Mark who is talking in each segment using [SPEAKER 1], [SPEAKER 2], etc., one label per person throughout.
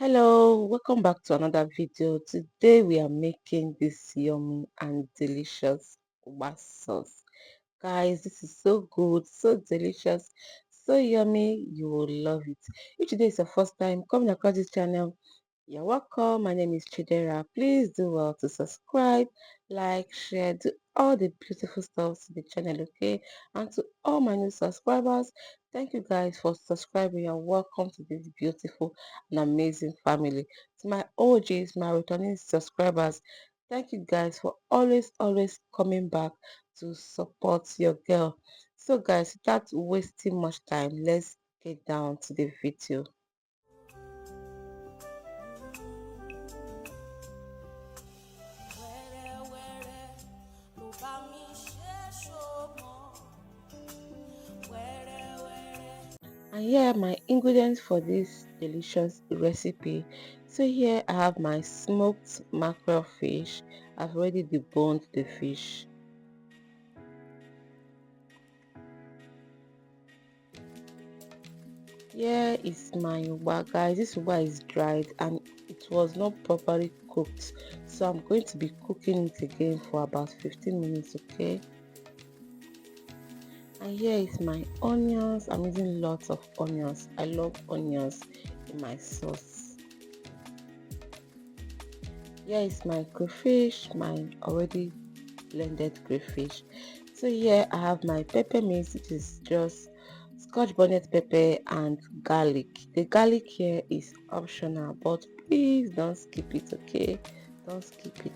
[SPEAKER 1] Hello, welcome back to another video. Today we are making this yummy and delicious Ugba sauce. Guys, this is so good, so delicious, so yummy. You will love it. If today is your first time coming across this channel, you're welcome. My name is Chidera. Please do well to subscribe, like, share, do all the beautiful stuff to the channel, okay? And to all my new subscribers, thank you guys for subscribing. You're welcome to this beautiful and amazing family. To my OGs, my returning subscribers, thank you guys for always coming back to support your girl. So guys, without wasting much time, let's get down to the video. And here are my ingredients for this delicious recipe. So here I have my smoked mackerel fish. I've already deboned the fish. Here is my ugba, guys. This ugba is dried and it was not properly cooked, so I'm going to be cooking it again for about 15 minutes, okay? And here is my onions. I'm using lots of onions. I love onions in my sauce. Here is my crayfish, my already blended crayfish. So here I have my pepper mix, which is just scotch bonnet pepper and garlic. The garlic here is optional, but please don't skip it, okay? Don't skip it.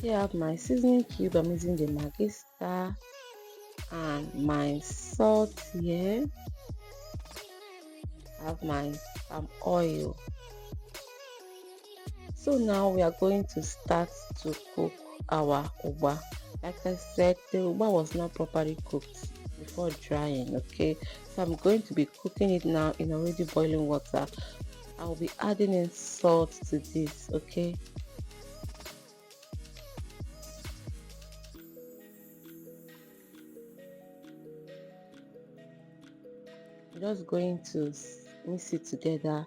[SPEAKER 1] Here I have my seasoning cube. I'm using the Maggi Star and my salt here. I have my palm oil. So now we are going to start to cook our ugba. Like I said, the ugba was not properly cooked before drying, okay? So I'm going to be cooking it now in already boiling water. I'll be adding in salt to this, okay? I'm just going to mix it together,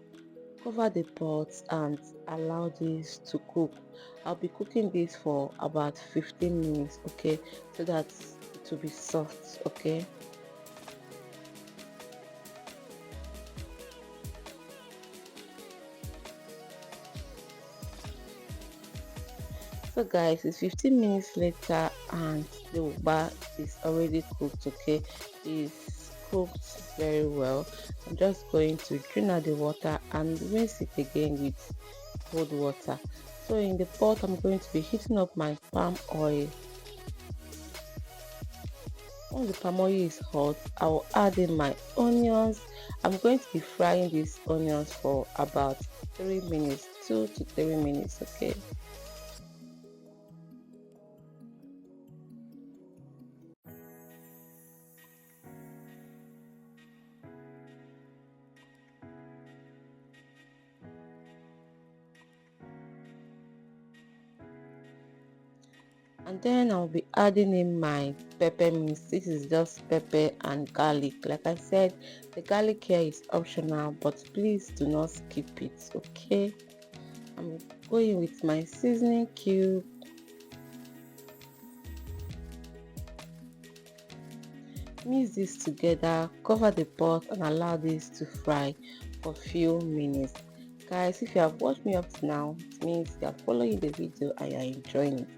[SPEAKER 1] cover the pot and allow this to cook. I'll be cooking this for about 15 minutes, okay, so that it will be soft, okay? So guys, it's 15 minutes later and the ugba is already cooked, okay? It's cooked very well. I'm just going to drain out the water and rinse it again with cold water. So in the pot, I'm going to be heating up my palm oil. Once the palm oil is hot, I will add in my onions. I'm going to be frying these onions for about 3 minutes, 2 to 3 minutes, okay? And then I'll be adding in my pepper mix. This is just pepper and garlic. Like I said, the garlic here is optional, but please do not skip it, okay? I'm going with my seasoning cube. Mix this together, cover the pot and allow this to fry for a few minutes. Guys, if you have watched me up to now, it means you are following the video and you are enjoying it.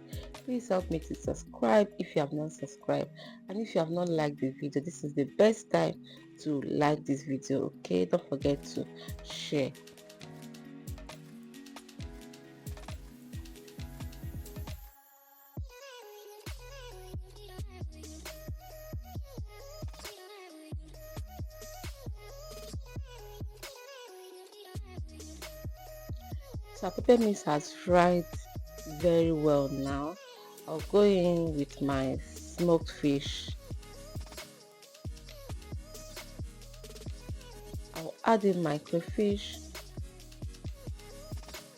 [SPEAKER 1] Please help me to subscribe if you have not subscribed, and if you have not liked the video, this is the best time to like this video, okay? Don't forget to share. So our pepper mix has fried very well now. I'll go in with my smoked fish. I'll add in my crayfish.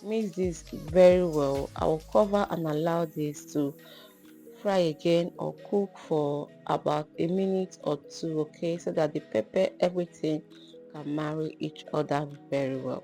[SPEAKER 1] Mix this very well. I will cover and allow this to fry again or cook for about a minute or two, okay, so that the pepper, everything can marry each other very well.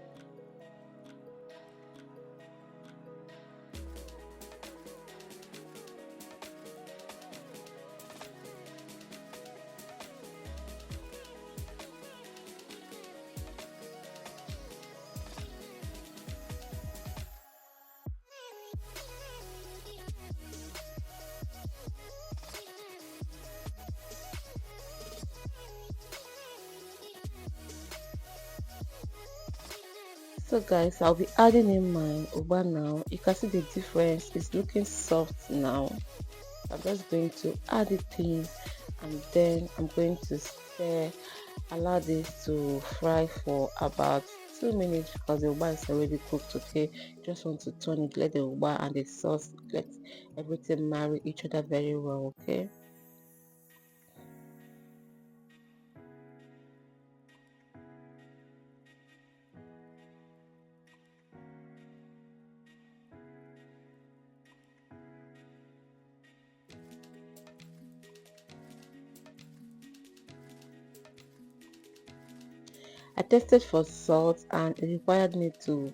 [SPEAKER 1] So guys, I'll be adding in my Ugba now. You can see the difference. It's looking soft now. I'm just going to add it in, and then I'm going to stir. Allow this to fry for about 2 minutes because the Ugba is already cooked. Okay, just want to turn it, let the Ugba and the sauce, let everything marry each other very well. Okay. I tested for salt and it required me to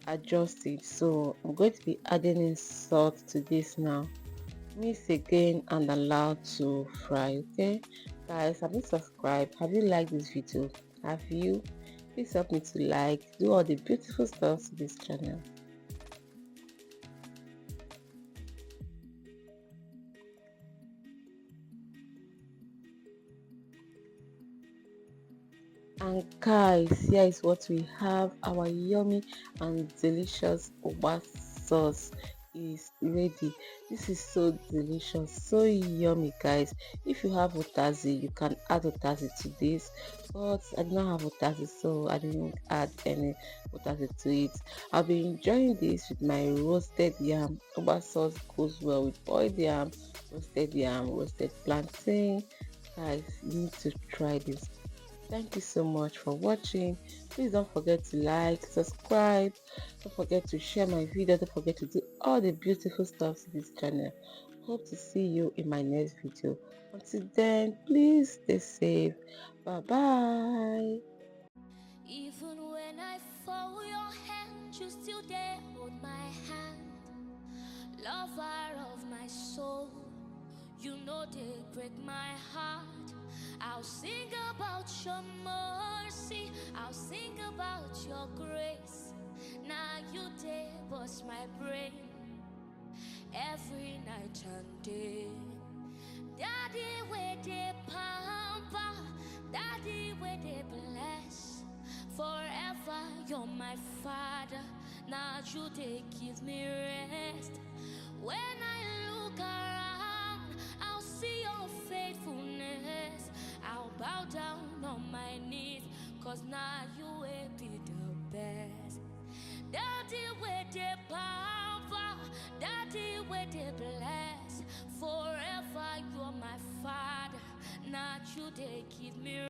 [SPEAKER 1] adjust it, so I'm going to be adding in salt to this now. Mix again and allow to fry. Okay guys, have you subscribed? Have you liked this video? Have you? Please help me to like, do all the beautiful stuff to this channel. And guys, here is what we have. Our yummy and delicious Ugba sauce is ready. This is so delicious, so yummy guys. If you have utazi, you can add utazi to this, but I do not have utazi, so I didn't add any utazi to it. I'll be enjoying this with my roasted yam. Ugba sauce goes well with boiled yam, roasted plantain. Guys, you need to try this. Thank you so much for watching. Please don't forget to like, subscribe, don't forget to share my video, don't forget to do all the beautiful stuff to this channel. Hope to see you in my next video. Until then, please stay safe. Bye bye.
[SPEAKER 2] Even when I fall, your hand, you still there, hold my hand. Lover of my soul, you know they break my heart. I'll sing about your mercy, I'll sing about your grace. Now you day bust my brain every night and day. Daddy where they pamper, daddy where they bless. Forever you're my father, now you they give me rest. When I look around, I'll see your faithfulness. I'll bow down on my knees, cause now you will be the best. Daddy where they power, daddy where they bless. Forever you're my father, now you they give me